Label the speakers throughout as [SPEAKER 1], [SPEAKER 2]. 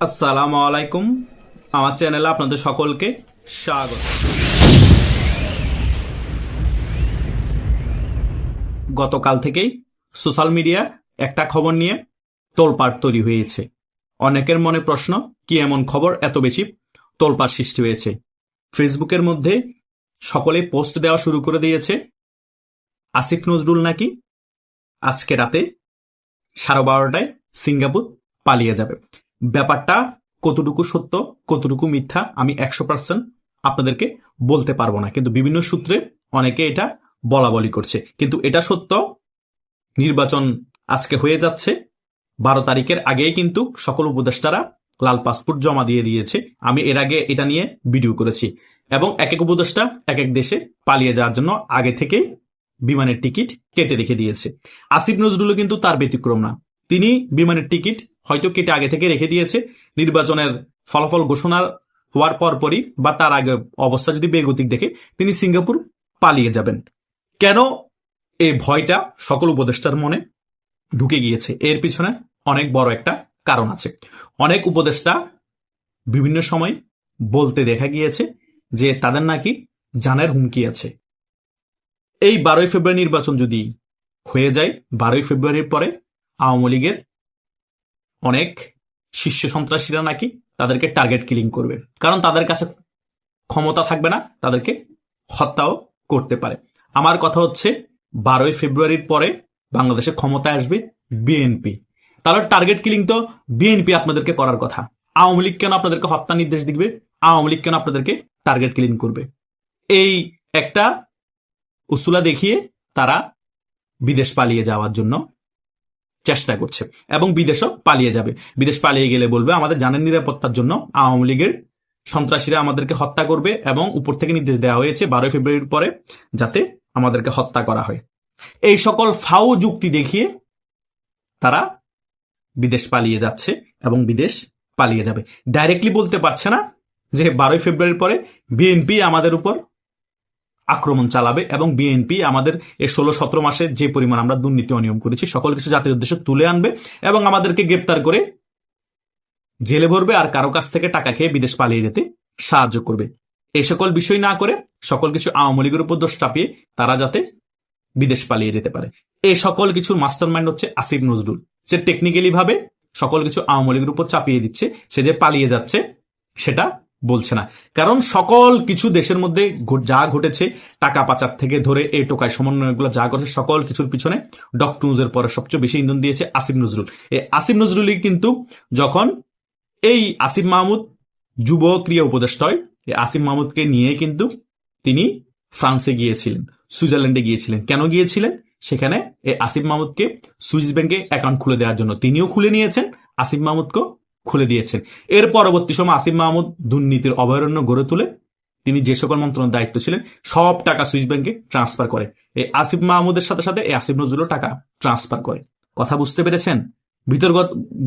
[SPEAKER 1] আসসালামু আলাইকুম। আমার চ্যানেলে আপনাদের সকলকে স্বাগত। গতকাল থেকেই সোশ্যাল মিডিয়া একটা খবর নিয়ে তোলপাড় তৈরি হয়েছে। অনেকের মনে প্রশ্ন, কি এমন খবর এত বেশি তোলপাড় সৃষ্টি হয়েছে? ফেসবুকের মধ্যে সকলে পোস্ট দেওয়া শুরু করে দিয়েছে আসিফ নজরুল নাকি আজকে রাতে 12:30টায় সিঙ্গাপুর পালিয়ে যাবে। ব্যাপারটা কতটুকু সত্য কতটুকু মিথ্যা আমি 100% আপনাদেরকে বলতে পারবো না, কিন্তু বিভিন্ন সূত্রে অনেকে এটা বলা বলি করছে। কিন্তু এটা সত্য, নির্বাচন আজকে হয়ে যাচ্ছে। 12 তারিখের আগেই কিন্তু সকল উপদেষ্টারা লাল পাসপোর্ট জমা দিয়ে দিয়েছে। আমি এর আগে এটা নিয়ে ভিডিও করেছি এবং এক এক উপদেষ্টা এক এক দেশে পালিয়ে যাওয়ার জন্য আগে থেকেই বিমানের টিকিট কেটে রেখে দিয়েছে। আসিফ নজরুলও কিন্তু তার ব্যতিক্রম না। তিনি বিমানের টিকিট হয়তো কেটে আগে থেকে রেখে দিয়েছে। নির্বাচনের ফলাফল ঘোষণা হওয়ার পরপরই বা তার আগে অবস্থা যদি বেগতিক দেখে তিনি সিঙ্গাপুর পালিয়ে যাবেন। কেন এই ভয়টা সকল উপদেষ্টার মনে ঢুকে গিয়েছে? এর পিছনে অনেক বড় একটা কারণ আছে। অনেক উপদেষ্টা বিভিন্ন সময় বলতে দেখা গিয়েছে যে তাদের নাকি জানের হুমকি আছে। এই 12ই ফেব্রুয়ারি নির্বাচন যদি হয়ে যায়, 12ই ফেব্রুয়ারির পরে আওয়ামী লীগের অনেক শীর্ষ সন্ত্রাসীরা নাকি তাদেরকে টার্গেট কিলিং করবে, কারণ তাদের কাছে ক্ষমতা থাকবে না, তাদেরকে হত্যাও করতে পারে। আমার কথা হচ্ছে 12ই ফেব্রুয়ারির পরে বাংলাদেশে ক্ষমতায় আসবে বিএনপি। তাহলে টার্গেট কিলিং তো বিএনপি আপনাদেরকে করার কথা। আওয়ামী লীগ কেন আপনাদেরকে হত্যা নির্দেশ দিবে? আওয়ামী লীগ কেন আপনাদেরকে টার্গেট কিলিং করবে? এই একটা উসুলা দেখিয়ে তারা বিদেশ পালিয়ে যাওয়ার জন্য চেষ্টা করছে এবং বিদেশও পালিয়ে যাবে। বিদেশ পালিয়ে গেলে বলবে আমাদের জানের নিরাপত্তার জন্য আওয়ামী লীগের সন্ত্রাসীরা আমাদেরকে হত্যা করবে এবং উপর থেকে নির্দেশ দেওয়া হয়েছে 12ই ফেব্রুয়ারির পরে যাতে আমাদেরকে হত্যা করা হয়। এই সকল ফাও যুক্তি দেখিয়ে তারা বিদেশ পালিয়ে যাচ্ছে এবং বিদেশ পালিয়ে যাবে। ডাইরেক্টলি বলতে পারছে না যে 12ই ফেব্রুয়ারির পরে বিএনপি আমাদের উপর আক্রমণ চালাবে এবং বিএনপি আমাদের এই 16-17 মাসের যে পরিমাণ আমরা দুর্নীতি অনিয়ম করেছি সকল কিছু জাতির উদ্দেশ্যে তুলে আনবে এবং আমাদেরকে গ্রেপ্তার করে জেলে ভরবে আর কারো কাছ থেকে টাকা খেয়ে বিদেশ পালিয়ে যেতে সাহায্য করবে। এই সকল বিষয় না করে সকল কিছু আওয়ামী লীগের উপর দোষ চাপিয়ে তারা যাতে বিদেশ পালিয়ে যেতে পারে। এই সকল কিছুর মাস্টার মাইন্ড হচ্ছে আসিফ নজরুল। সে টেকনিক্যালি ভাবে সকল কিছু আওয়ামী লীগের উপর চাপিয়ে দিচ্ছে। সে যে পালিয়ে যাচ্ছে সেটা বলছে না, কারণ সকল কিছু দেশের মধ্যে যা ঘটেছে, টাকা পাচার থেকে ধরে এই টোকায় সমন্বয়গুলো যা ঘটেছে, সকল কিছুর পিছনে ডক্টর ইউনূসের পরে সবচেয়ে বেশি ইন্ধন দিয়েছে আসিফ নজরুল। এই আসিফ নজরুলই কিন্তু যখন এই আসিফ মাহমুদ যুব ক্রিয়া উপদেষ্টা হয়, এই আসিফ মাহমুদকে নিয়ে কিন্তু তিনি ফ্রান্সে গিয়েছিলেন, সুইজারল্যান্ডে গিয়েছিলেন। কেন গিয়েছিলেন? সেখানে এই আসিফ মাহমুদকে সুইস ব্যাংকে অ্যাকাউন্ট খুলে দেওয়ার জন্য। তিনিও খুলে নিয়েছেন, আসিফ মাহমুদকেও খুলে দিয়েছেন। এর পরবর্তী সময় আসিফ মাহমুদ দুর্নীতির অভয়ারণ্য গড়ে তুলে তিনি যে সকল মন্ত্রণালয়ের দায়িত্ব ছিলেন সব টাকা সুইস ব্যাংকে ট্রান্সফার করে। এই আসিফ মাহমুদের সাথে সাথে এই আসিফ নজরুলও টাকা ট্রান্সফার করে। কথা বুঝতে পেরেছেন?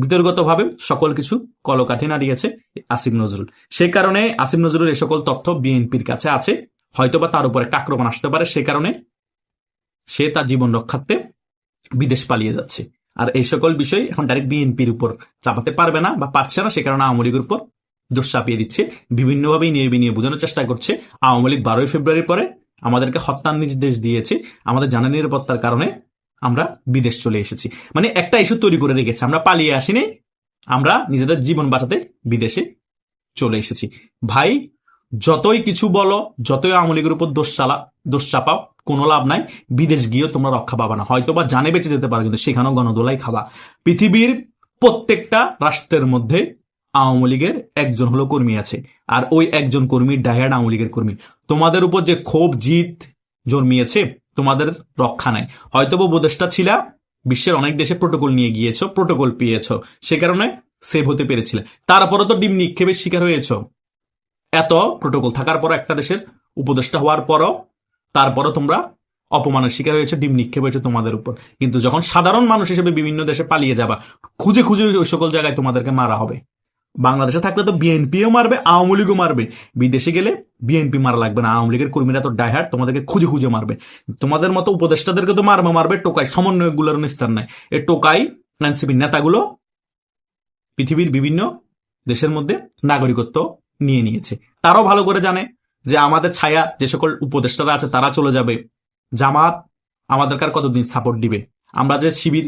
[SPEAKER 1] বিতর্গতভাবে সকল কিছু কলকাঠি নাড়িয়েছে আসিফ নজরুল। সেই কারণে আসিফ নজরুল এই সকল তথ্য বিএনপির কাছে আছে, হয়তোবা তার উপর একটা আক্রমণ আসতে পারে, সে কারণে সে তার জীবন রক্ষার্থে বিদেশ পালিয়ে যাচ্ছে। আর এই সকল বিষয় এখন ডাইরেক্ট বিএনপির উপর চাপাতে পারবে না বা পারছে না, সে কারণে আওয়ামী লীগের উপর দোষ চাপিয়ে দিচ্ছে। বিভিন্নভাবে নিয়ে বোঝানোর চেষ্টা করছে আওয়ামী লীগ 12ই ফেব্রুয়ারির পরে আমাদেরকে হত্যার নির্দেশ দিয়েছে, আমাদের জানা নিরাপত্তার কারণে আমরা বিদেশ চলে এসেছি। মানে একটা ইস্যু তৈরি করে রেখেছে, আমরা পালিয়ে আসিনি, আমরা নিজেদের জীবন বাঁচাতে বিদেশে চলে এসেছি। ভাই, যতই কিছু বলো, যতই আওয়ামী লীগের উপর দোষ চাপাও, কোনো লাভ নাই। বিদেশ গিয়েও তোমরা রক্ষা পাবা না, হয়তো বা জানে বেঁচে যেতে পারো, কিন্তু সেখানেও গণদোলাই খাবা। পৃথিবীর প্রত্যেকটা রাষ্ট্রের মধ্যে আওয়ামী লীগের একজন হলো কর্মী আছে, আর ওই একজন কর্মীর ডায়ার্ড আওয়ামী লীগের কর্মী। তোমাদের উপর যে ক্ষোভ জিত জন্মিয়েছে, তোমাদের রক্ষা নাই। হয়তো বা উপদেষ্টা ছিলা, বিশ্বের অনেক দেশে প্রোটোকল নিয়ে গিয়েছ, প্রোটোকল পেয়েছ, সে কারণে সেভ হতে পেরেছিলে। তারপরে তো ডিম নিক্ষেপের শিকার হয়েছ। এত প্রোটোকল থাকার পর একটা দেশের উপদেষ্টা হওয়ার পরও তারপরও তোমরা অপমানের শিকার হয়েছে, ডিম নিক্ষেপ হয়েছে তোমাদের উপর। কিন্তু যখন সাধারণ মানুষ হিসেবে বিভিন্ন দেশে পালিয়ে যাবা, খুঁজে খুঁজে ওই সকল জায়গায় তোমাদেরকে মারা হবে। বাংলাদেশে থাকলে তো বিএনপিও মারবে, আওয়ামী লীগও মারবে। বিদেশে গেলে বিএনপি মারা লাগবে না, আওয়ামী লীগের কর্মীরা তো ডাইহার্ড, তোমাদেরকে খুঁজে খুঁজে মারবে। তোমাদের মতো উপদেষ্টাদেরকে তো মারবে টোকাই, সমন্বয়গুলোর নিস্তার নাই। এই টোকাই এনসিপি নেতাগুলো পৃথিবীর বিভিন্ন দেশের মধ্যে নাগরিকত্ব নিয়ে নিয়েছে। তারাও ভালো করে জানে যে আমাদের ছায়া যে সকল উপদেষ্টারা আছে তারা চলে যাবে, জামাত আমাদেরকে আর কতদিন সাপোর্ট দিবে। আমরা যে শিবির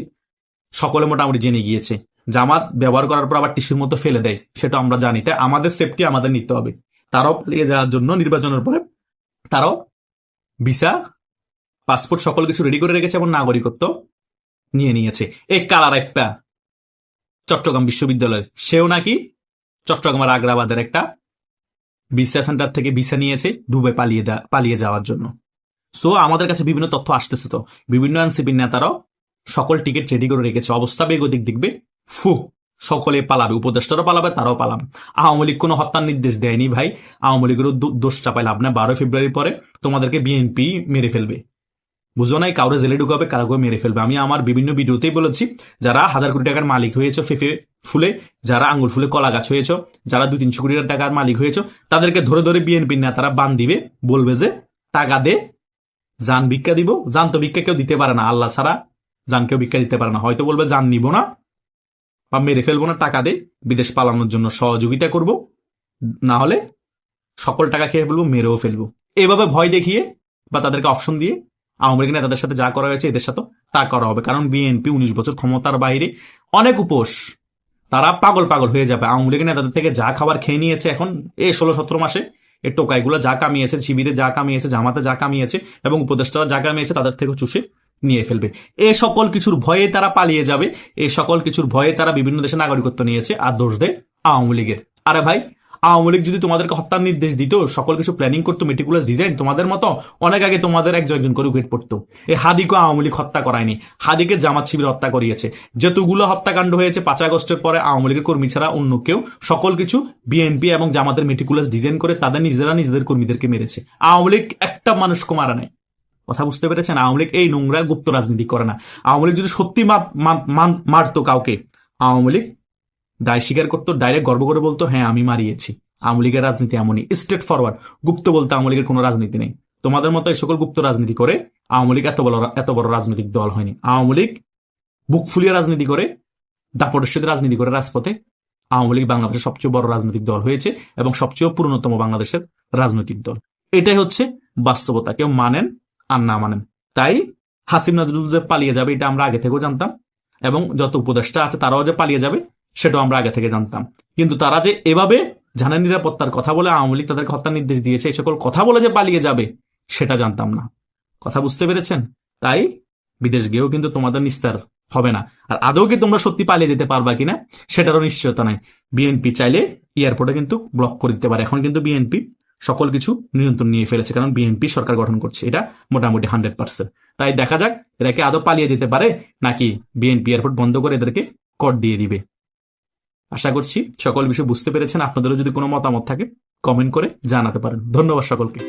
[SPEAKER 1] সকলে মোটামুটি জেনে গিয়েছে, জামাত ব্যবহার করার পর আবার টিস্যুর মতো ফেলে দেয়, সেটা আমরা জানি। তাই আমাদের সেফটি আমাদের নিতে হবে। তারাও পালিয়ে যাওয়ার জন্য নির্বাচনের পরে তারাও ভিসা, পাসপোর্ট সকল কিছু রেডি করে রেখেছে এবং নাগরিকত্ব নিয়ে নিয়েছে। এই কালার একটা চট্টগ্রাম বিশ্ববিদ্যালয়, সেও নাকি চট্টগ্রামের আগ্রাবাদের একটা ভিসা সেন্টার থেকে ভিসা নিয়েছে দুবাই পালিয়ে যাওয়ার জন্য। সো আমাদের কাছে বিভিন্ন তথ্য আসতেছে, তো বিভিন্ন এনসিপির নেতারাও সকল টিকিট রেডি করে রেখেছে। অবস্থা বেগতিক দেখবে, সকলে পালাবে, উপদেষ্টারও পালাবে, তারাও পালাবে। আওয়ামী লীগ কোনো হত্যার নির্দেশ দেয়নি ভাই। আওয়ামী লীগেরও দোষ চাপাই লাভ না। 12 ফেব্রুয়ারির পরে তোমাদেরকে বিএনপি মেরে ফেলবে, বুঝো নাই? কাউরে জেলে ঢুকাবে, কাউকে মেরে ফেলবে। আমি আমার বিভিন্ন ভিডিওতেই বলেছি, যারা 1000 কোটি টাকার মালিক হয়েছে ফেফে ফুলে, যারা আঙ্গুর ফুলে কলা গাছ হয়েছ, যারা 200-300 কোটি টাকার মালিক হয়েছ, তাদেরকে ধরে ধরে বিএনপির নেতারা বান দিবে, বলবে যে টাকা দে, জান ভিক্ষা দিব। জান তো ভিক্ষা কেউ দিতে পারে না, আল্লাহ ছাড়া জান কেউ ভিক্ষা দিতে পারে না। হয়তো বলবে জান নিব না বা মেরে ফেলবো না, টাকা দে, বিদেশ পালানোর জন্য সহযোগিতা করব, না হলে সকল টাকা খেয়ে ফেলবো, মেরেও ফেলবো। এভাবে ভয় দেখিয়ে বা তাদেরকে অপশন দিয়ে আওয়ামী লীগ নেতাদের সাথে যা করা হয়েছে এদের সাথে তা করা হবে। কারণ বিএনপি 19 বছর ক্ষমতার বাইরে, অনেক উপোস, তারা পাগল পাগল হয়ে যাবে। আওয়ামী লীগ নেতাদের থেকে যা খাবার খেয়ে নিয়েছে এখন এই 16-17 মাসে, এই টোকাইগুলো যা কামিয়েছে, শিবিরে যা কামিয়েছে, জামাতে যা কামিয়েছে এবং উপদেষ্টারা যা কামিয়েছে, তাদের থেকে চুষে নিয়ে ফেলবে। এ সকল কিছুর ভয়ে তারা পালিয়ে যাবে, এই সকল কিছুর ভয়ে তারা বিভিন্ন দেশে নাগরিকত্ব নিয়েছে, আর দোষ দেয় আওয়ামী লীগের। আরে ভাই, আওয়ামী লীগ যদি তোমাদেরকে হত্যার নির্দেশ দিত, সকল কিছু প্ল্যানিং করতো, মেটিকুলাস ডিজাইন, তোমাদের মতো অনেক আগে তোমাদের একজন করে উইকেট পড়তো। এই হাদিকে আওয়ামী লীগ হত্যা করায়নি, হাদিকে জামাত শিবির হত্যা করিয়েছে। যতগুলো হত্যাকাণ্ড হয়েছে 5 আগস্টের পরে আওয়ামী লীগের কর্মী ছাড়া অন্য কেউ, সকল কিছু বিএনপি এবং জামাতের মেটিকুলাস ডিজাইন করে তাদের নিজেরা নিজেদের কর্মীদেরকে মেরেছে। আওয়ামী লীগ একটা মানুষকে মারা নাই। কথা বুঝতে পেরেছেন? আওয়ামী লীগ এই নোংরা গুপ্ত রাজনীতি করে না। আওয়ামী লীগ যদি সত্যি মারতো কাউকে, আওয়ামী লীগ দায় স্বীকার করতো, ডাইরেক্ট গর্ব করে বলতো হ্যাঁ আমি মারিয়েছি। আওয়ামী লীগের রাজনীতি এমনই, স্ট্রেট ফরওয়ার্ড। গুপ্ত বলতে আওয়ামী লীগের কোনো রাজনীতি নেই। তোমাদের মতো এই সকল গুপ্ত রাজনীতি করে আওয়ামী লীগ এত বড় রাজনৈতিক দল হয়নি। আওয়ামী লীগ বুক ফুলিয়ে রাজনীতি করে, দাপটের সাথে রাজনীতি করে রাজপথে আওয়ামী লীগ বাংলাদেশের সবচেয়ে বড় রাজনৈতিক দল হয়েছে এবং সবচেয়ে পুরনোতম বাংলাদেশের রাজনৈতিক দল। এটাই হচ্ছে বাস্তবতা, কেউ মানেন আর না মানেন। তাই হাসিম নজরুল যে পালিয়ে যাবে এটা আমরা আগে থেকেও জানতাম, এবং যত উপদেষ্টা আছে তারাও যে পালিয়ে যাবে সেটাও আমরা আগে থেকে জানতাম। কিন্তু তারা যে এভাবে জানের নিরাপত্তার কথা বলে আওয়ামী লীগ তাদেরকে হত্যার নির্দেশ দিয়েছে, এই সকল কথা বলে যে পালিয়ে যাবে সেটা জানতাম না। কথা বুঝতে পেরেছেন? তাই বিদেশ গিয়েও কিন্তু তোমাদের নিস্তার হবে না। আর আদৌ কি তোমরা সত্যি পালিয়ে যেতে পারবা কিনা সেটারও নিশ্চয়তা নাই। বিএনপি চাইলে এয়ারপোর্টে কিন্তু ব্লক করে দিতে পারে। এখন কিন্তু বিএনপি সকল কিছু নিয়ন্ত্রণ নিয়ে ফেলেছে, কারণ বিএনপি সরকার গঠন করছে, এটা মোটামুটি 100%। তাই দেখা যাক এরা কি আদৌ পালিয়ে যেতে পারে নাকি বিএনপি এয়ারপোর্ট বন্ধ করে এদেরকে কর দিয়ে দিবে। আশা করছি সকল বিষয় বুঝতে পেরেছেন। আপনাদেরও যদি কোনো মতামত থাকে কমেন্ট করে জানাতে পারেন। ধন্যবাদ সকলকে।